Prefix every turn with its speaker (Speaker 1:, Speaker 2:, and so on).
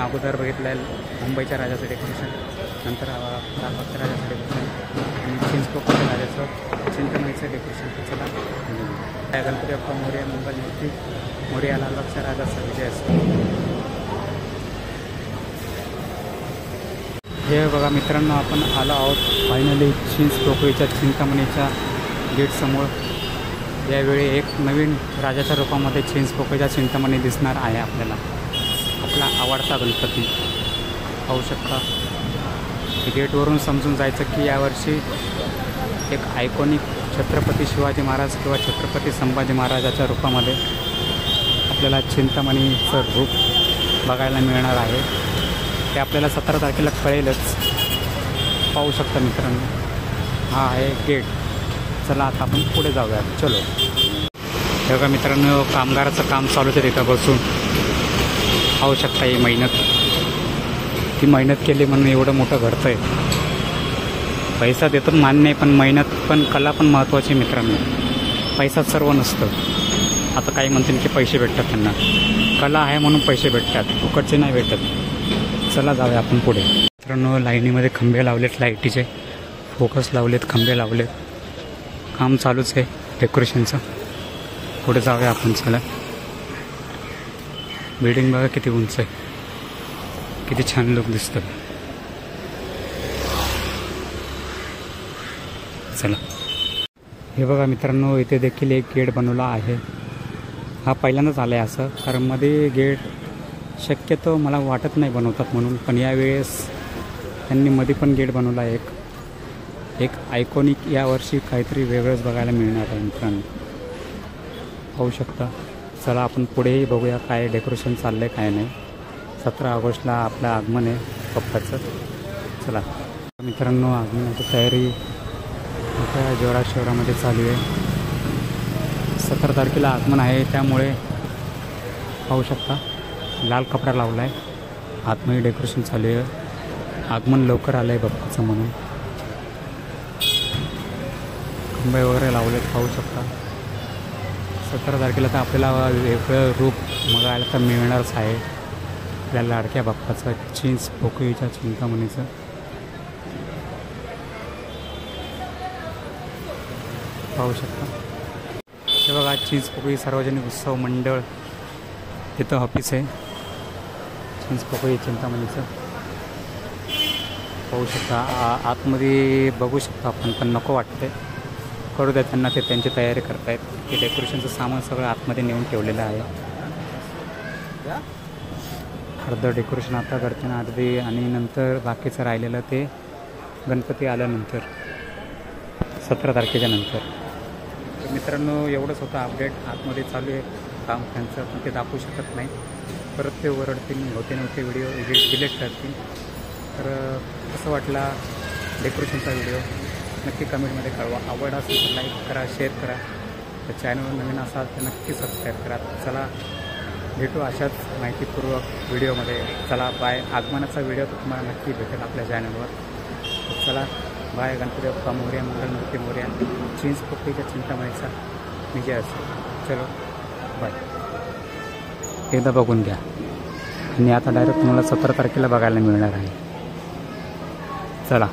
Speaker 1: अगोदर बघितलं आहे मुंबईच्या राजाचं डेकोरेशन, नंतर लालबागच्या राजाचं डेकोरेशन आणि चिंचपोकळच्या राजाचं चिंतामणीचं डेकोरेशन. चला गणपती बाप्पा मोरया, मंगलमूर्ती मोरया, लालबागच्या राजाचा विजय असतो. हे बघा मित्रांनो, आपण आलो आहोत फायनली चिंचपोकळीच्या चिंतामणीच्या गेटसमोर. यावेळी एक नवीन राजाच्या रूपामध्ये चिंचपोकळीच्या चिंतामणी दिसणार आहे आपल्याला. आपला आवडता गणपती पाहू शकता. गेटवरून समजून जायचं की यावर्षी एक आयकॉनिक छत्रपती शिवाजी महाराज किंवा छत्रपती संभाजी महाराजाच्या रूपामध्ये आपल्याला चिंतामणीचं रूप बघायला मिळणार आहे. ते आपल्याला 17 तारखेला कळेलच. पाहू शकता मित्रांनो, हा आहे गेट. चला आता आपण पुढे जाऊया. चलो. हे बघा मित्रांनो, कामगाराचं काम चालूच आहे तिथं बसून. पाहू शकता ही मेहनत. ती मेहनत केली म्हणून एवढं मोठं घडतं आहे. पैसा देतो मान्य आहे, पण मेहनत पण कला पण महत्त्वाची मित्रांनो. पैसाच सर्व नसतं. आता काही म्हणतील की पैसे भेटतात त्यांना. कला आहे म्हणून पैसे भेटतात, फुकटचे नाही भेटत. चला जाऊया आपण पुढे. मित्रांनो, लाईनीमध्ये खंबे लावलेत, लाईटीचे फोकस लावलेत, खंबे लावलेत. काम चालूच आहे डेकोरेशनचं. पुढे जाऊया आपण. चला. बिल्डिंग बघा किती उंच आहे, किती छान लुक दिसतं. चला. हे बघा मित्रांनो, इथे देखील एक गेट बनवला आहे. हा पहिल्यांदाच आला आहे असं, कारण मध्ये गेट शक्यतो मला वाटत नाही बनवतात म्हणून, पण यावेळेस त्यांनी मध्ये पण गेट बनवला आहे. एक आयकॉनिक यावर्षी काहीतरी वेगळंच बघायला मिळणार आहे मित्रांनो. पाहू शकता. चला आपण पुढेही बघूया काय डेकोरेशन चाललं आहे काय नाही. 17 ऑगस्टला आपलं आगमन आहे पप्पाचं. चला मित्रांनो, आगमनाची तयारी मोठ्या जोरात शहरामध्ये चालू आहे. 17 तारखेला आगमन आहे, त्यामुळे पाहू शकता लाल कपडा लावला आहे. आतमध्ये डेकोरेशन चालू आहे. आगमन लवकर आलं आहे बाप्पाचं म्हणून. खंबे वगैरे लावलेत पाहू शकता. 17 तारखेला तर आपल्याला वेगळं रूप बघायला तर मिळणारच आहे. आपल्या लाडक्या बाप्पाचं चिंचपोकळीच्या चिंतामणीचं. पाहू शकता. हे बघा चिंचपोकळी सार्वजनिक उत्सव मंडळ, तिथं ऑफिस आहे चिंचपोकळी चिंतामणीचं. पाहू शकता. आतमध्ये बघू शकता आपण, पण नको वाटते. करू द्या त्यांना, ते त्यांची तयारी करतायत. ते डेकोरेशनचं सामान सगळं आतमध्ये नेऊन ठेवलेलं आहे. अर्धं डेकोरेशन आता करते ना अर्धी, आणि नंतर बाकीचं राहिलेलं ते गणपती आल्यानंतर 17 तारखेच्या नंतर. तर मित्रांनो, एवढंच होतं अपडेट. आतमध्ये चालू आहे काम त्यांचं, पण ते दाखवू शकत नाही. परत ते ओरडतील, होते नव्हते व्हिडिओ डिलीट करतील. तर कसं वाटला डेकोरेशनचा व्हिडिओ नक्की कमेंटमध्ये कळवा. आवड असेल तर लाईक करा, शेअर करा. तर चॅनलवर नवीन असाल तर नक्की सबस्क्राईब करा. चला भेटू अशाच माहितीपूर्वक व्हिडिओमध्ये. चला बाय. आगमनाचा व्हिडिओ तर तुम्हाला नक्की भेटेल आपल्या चॅनलवर. चला बाय. गणपती बाप्पा मोरया, मंगलमूर्ती मोरया, चिंचपोकळीच्या चिंतामणीचा विजय असेल. चलो बाय. एकदा बघून घ्या. आणि आता डायरेक्ट तुम्हाला 17 तारखेला बघायला मिळणार आहे. चला.